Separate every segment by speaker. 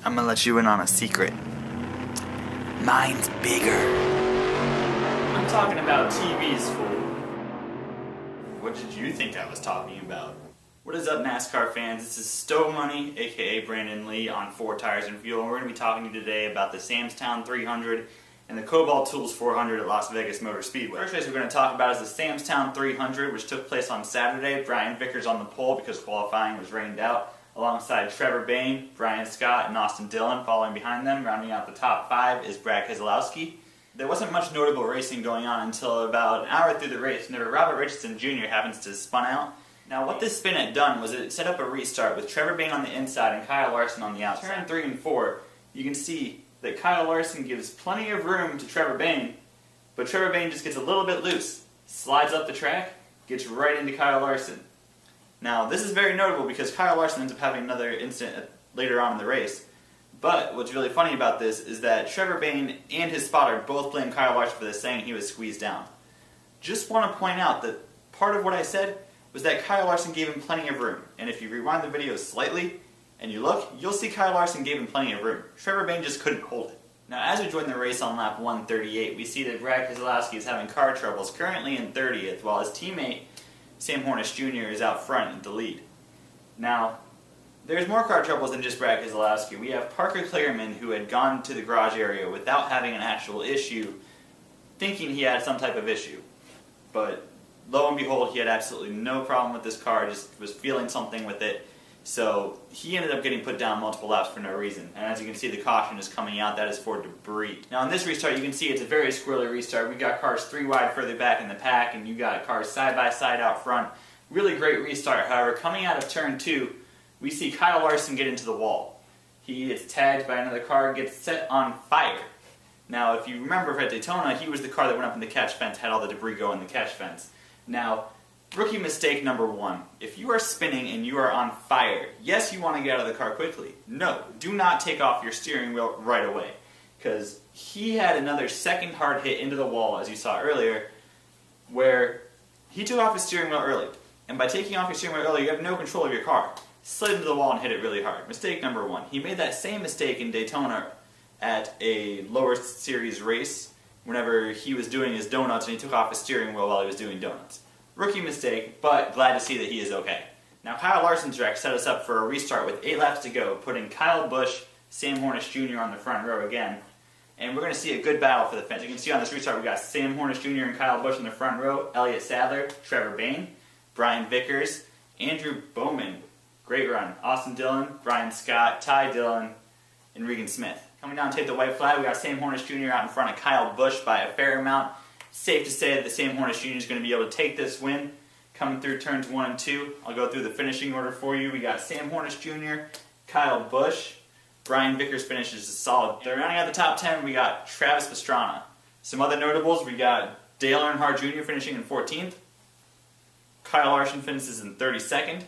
Speaker 1: I'm gonna let you in on a secret. Mine's bigger.
Speaker 2: I'm talking about TVs, fool. What did you think I was talking about? What is up, NASCAR fans? This is Stohmoney, aka Brandon Lee, on Four Tires and Fuel, and we're going to be talking to you today about the Samstown 300 and the Cobalt Tools 400 at Las Vegas Motor Speedway. First race we're going to talk about is the Samstown 300, which took place on Saturday. Brian Vickers on the pole because qualifying was rained out, alongside Trevor Bayne, Brian Scott, and Austin Dillon. Following behind them, rounding out the top five, is Brad Keselowski. There wasn't much notable racing going on until about an hour through the race, whenever Robert Richardson Jr. happens to spun out. Now, what this spin had done was it set up a restart with Trevor Bayne on the inside and Kyle Larson on the outside. Turn 3 and 4, you can see that Kyle Larson gives plenty of room to Trevor Bayne, but Trevor Bayne just gets a little bit loose, slides up the track, gets right into Kyle Larson. Now, this is very notable because Kyle Larson ends up having another incident later on in the race. But what's really funny about this is that Trevor Bayne and his spotter both blame Kyle Larson for this, saying he was squeezed down. Just want to point out that part of what I said was that Kyle Larson gave him plenty of room. And if you rewind the video slightly and you look, you'll see Kyle Larson gave him plenty of room. Trevor Bayne just couldn't hold it. Now, as we join the race on lap 138, we see that Brad Keselowski is having car troubles, currently in 30th, while his teammate Sam Hornish Jr. is out front in the lead. Now, there's more car troubles than just Brad Keselowski. We have Parker Clearman, who had gone to the garage area without having an actual issue, thinking he had some type of issue. But lo and behold, he had absolutely no problem with this car, just was feeling something with it. So he ended up getting put down multiple laps for no reason. And as you can see, the caution is coming out. That is for debris. Now in this restart, you can see it's a very squirrely restart. We got cars 3 wide further back in the pack, and you got cars side by side out front. Really great restart. However, coming out of turn 2, we see Kyle Larson get into the wall. He gets tagged by another car, gets set on fire. Now, if you remember at Daytona, he was the car that went up in the catch fence, had all the debris go in the catch fence. Now, rookie mistake number 1. If you are spinning and you are on fire, yes, you want to get out of the car quickly. No, do not take off your steering wheel right away. Because he had another second hard hit into the wall, as you saw earlier, where he took off his steering wheel early. And by taking off your steering wheel early, you have no control of your car. Slid into the wall and hit it really hard. Mistake number 1. He made that same mistake in Daytona at a lower series race whenever he was doing his donuts and he took off his steering wheel while he was doing donuts. Rookie mistake, but glad to see that he is okay. Now, Kyle Larson's wreck set us up for a restart with 8 laps to go, putting Kyle Busch, Sam Hornish Jr. on the front row again. And we're going to see a good battle for the fence. You can see on this restart we got Sam Hornish Jr. and Kyle Busch in the front row, Elliott Sadler, Trevor Bayne, Brian Vickers, Andrew Bowman. Great run. Austin Dillon, Brian Scott, Ty Dillon, and Regan Smith. Coming down to take the white flag, we got Sam Hornish Jr. out in front of Kyle Busch by a fair amount. Safe to say that the Sam Hornish Jr. is going to be able to take this win. Coming through turns 1 and 2, I'll go through the finishing order for you. We got Sam Hornish Jr., Kyle Busch, Brian Vickers finishes a solid. They're rounding out the top 10, we got Travis Pastrana. Some other notables, we got Dale Earnhardt Jr. finishing in 14th. Kyle Larson finishes in 32nd.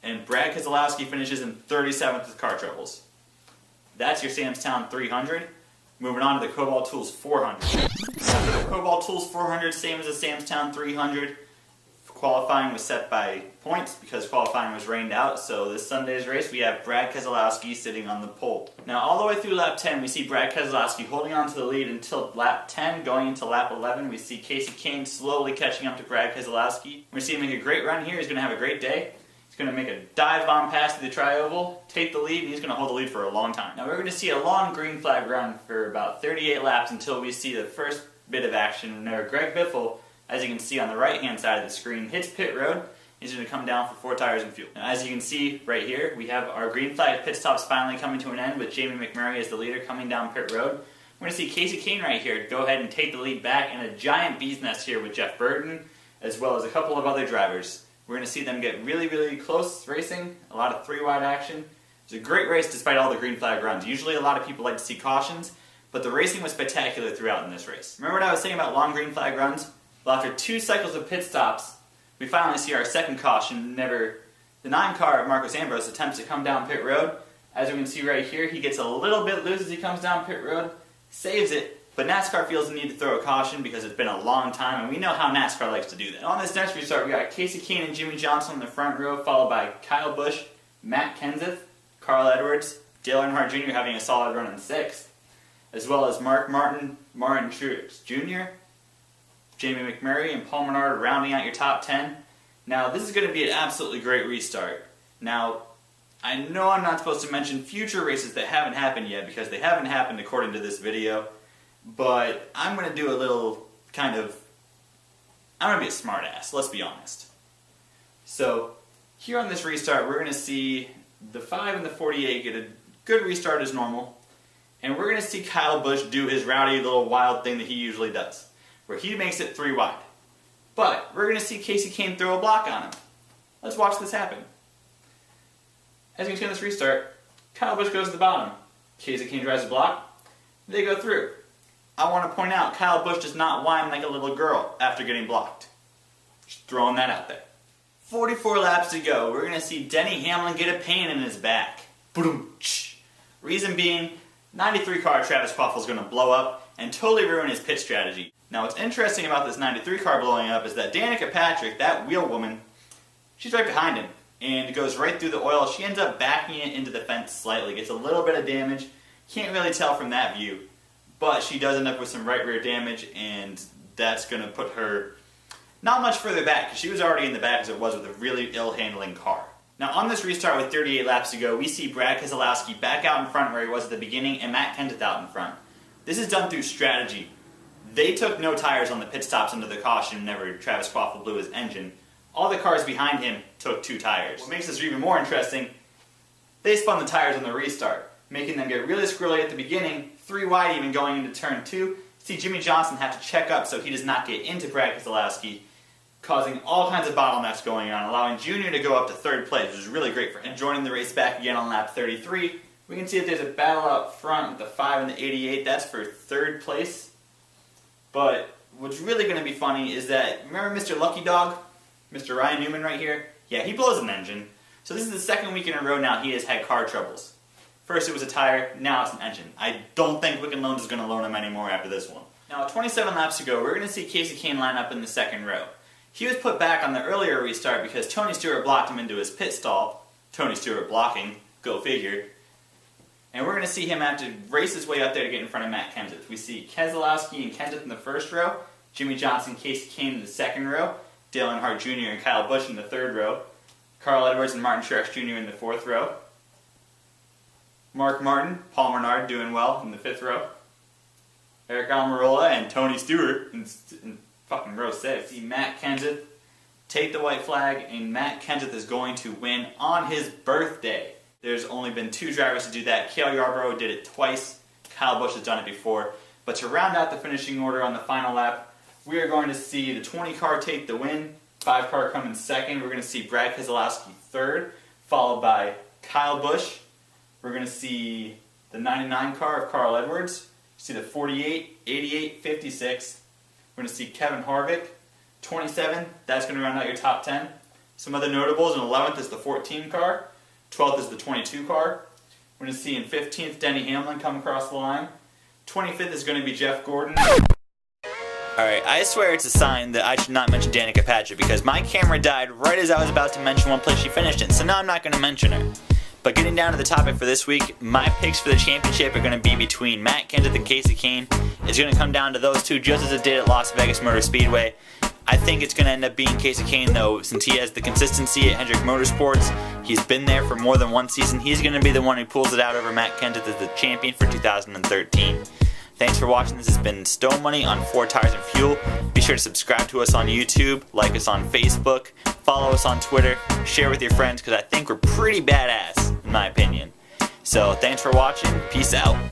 Speaker 2: And Brad Keselowski finishes in 37th with car troubles. That's your Samstown 300. Moving on to the Cobalt Tools 400. So for the Cobalt Tools 400, same as the Samstown 300. Qualifying was set by points because qualifying was rained out. So this Sunday's race, we have Brad Keselowski sitting on the pole. Now all the way through lap 10, we see Brad Keselowski holding on to the lead until lap 10. Going into lap 11, we see Casey Kane slowly catching up to Brad Keselowski. We're seeing him make a great run here. He's going to have a great day. He's going to make a dive bomb pass to the tri-oval, take the lead, and he's going to hold the lead for a long time. Now we're going to see a long green flag run for about 38 laps until we see the first bit of action whenever Greg Biffle, as you can see on the right-hand side of the screen, hits pit road. He's going to come down for 4 tires and fuel. Now, as you can see right here, we have our green flag pit stops finally coming to an end with Jamie McMurray as the leader coming down pit road. We're going to see Casey Kane right here go ahead and take the lead back, and a giant bee's nest here with Jeff Burton, as well as a couple of other drivers. We're going to see them get really, really close racing, a lot of 3-wide action. It's a great race despite all the green flag runs. Usually a lot of people like to see cautions, but the racing was spectacular throughout in this race. Remember what I was saying about long green flag runs? Well, after 2 cycles of pit stops, we finally see our second caution whenever the 9 car of Marcos Ambrose attempts to come down pit road. As we can see right here, he gets a little bit loose as he comes down pit road, saves it, but NASCAR feels the need to throw a caution because it's been a long time, and we know how NASCAR likes to do that. On this next restart, we got Casey Kane and Jimmy Johnson in the front row, followed by Kyle Busch, Matt Kenseth, Carl Edwards, Dale Earnhardt Jr. having a solid run in 6th, as well as Martin Truex Jr., Jamie McMurray, and Paul Menard rounding out your top 10. Now, this is going to be an absolutely great restart. Now, I know I'm not supposed to mention future races that haven't happened yet because they haven't happened according to this video, but I'm going to do a little I'm going to be a smart ass, let's be honest. So, here on this restart, we're going to see the 5 and the 48 get a good restart as normal, and we're going to see Kyle Busch do his rowdy little wild thing that he usually does, where he makes it 3 wide. But we're going to see Kasey Kahne throw a block on him. Let's watch this happen. As you can see on this restart, Kyle Busch goes to the bottom. Kasey Kahne drives a block. They go through. I want to point out, Kyle Busch does not whine like a little girl after getting blocked. Just throwing that out there. 44 laps to go. We're going to see Denny Hamlin get a pain in his back. Boom. Reason being, 93 car Travis Kvapil is going to blow up and totally ruin his pit strategy. Now what's interesting about this 93 car blowing up is that Danica Patrick, that wheel woman, she's right behind him and goes right through the oil. She ends up backing it into the fence slightly, gets a little bit of damage. Can't really tell from that view, but she does end up with some right rear damage, and that's going to put her not much further back because she was already in the back as it was with a really ill-handling car. Now on this restart with 38 laps to go, we see Brad Keselowski back out in front where he was at the beginning and Matt Kenseth out in front. This is done through strategy. They took no tires on the pit stops under the caution whenever Travis Kvapil blew his engine. All the cars behind him took 2 tires. What makes this even more interesting, they spun the tires on the restart, making them get really squirrely at the beginning, 3 wide even going into turn 2. See Jimmy Johnson have to check up so he does not get into Brad Keselowski, causing all kinds of bottlenecks going on, allowing Junior to go up to 3rd place, which is really great for him. And joining the race back again on lap 33, we can see that there's a battle up front with the 5 and the 88. That's for 3rd place. But what's really going to be funny is that, remember Mr. Lucky Dog? Mr. Ryan Newman right here? Yeah, he blows an engine. So this is the 2nd week in a row now he has had car troubles. First it was a tire, now it's an engine. I don't think Quicken Loans is going to loan him anymore after this one. Now 27 laps to go, we're going to see Kasey Kahne line up in the 2nd row. He was put back on the earlier restart because Tony Stewart blocked him into his pit stall. Tony Stewart blocking, go figure. And we're going to see him have to race his way up there to get in front of Matt Kenseth. We see Keselowski and Kenseth in the 1st row, Jimmy Johnson, Kasey Kahne in the 2nd row, Dale Earnhardt Jr. and Kyle Busch in the 3rd row, Carl Edwards and Martin Truex Jr. in the 4th row, Mark Martin, Paul Menard doing well in the 5th row, Eric Almirola and Tony Stewart in fucking row 6. See Matt Kenseth take the white flag, and Matt Kenseth is going to win on his birthday. There's only been 2 drivers to do that. Cale Yarborough did it twice. Kyle Busch has done it before. But to round out the finishing order on the final lap, we are going to see the 20 car take the win, 5 car come in 2nd. We're going to see Brad Keselowski 3rd, followed by Kyle Busch. We're going to see the 99 car of Carl Edwards. See the 48, 88, 56. We're going to see Kevin Harvick, 27. That's going to round out your top 10. Some other notables, in 11th is the 14 car. 12th is the 22 car. We're going to see in 15th Denny Hamlin come across the line. 25th is going to be Jeff Gordon. Alright, I swear it's a sign that I should not mention Danica Patrick because my camera died right as I was about to mention one place she finished in, so now I'm not going to mention her. But getting down to the topic for this week, my picks for the championship are going to be between Matt Kenseth and Kasey Kahne. It's going to come down to those two just as it did at Las Vegas Motor Speedway. I think it's going to end up being Kasey Kahne though, since he has the consistency at Hendrick Motorsports. He's been there for more than one season. He's going to be the one who pulls it out over Matt Kenseth as the champion for 2013. Thanks for watching. This has been Stohmoney on 4 Tires and Fuel. Be sure to subscribe to us on YouTube, like us on Facebook, follow us on Twitter, share with your friends because I think we're pretty badass, in my opinion. So thanks for watching. Peace out.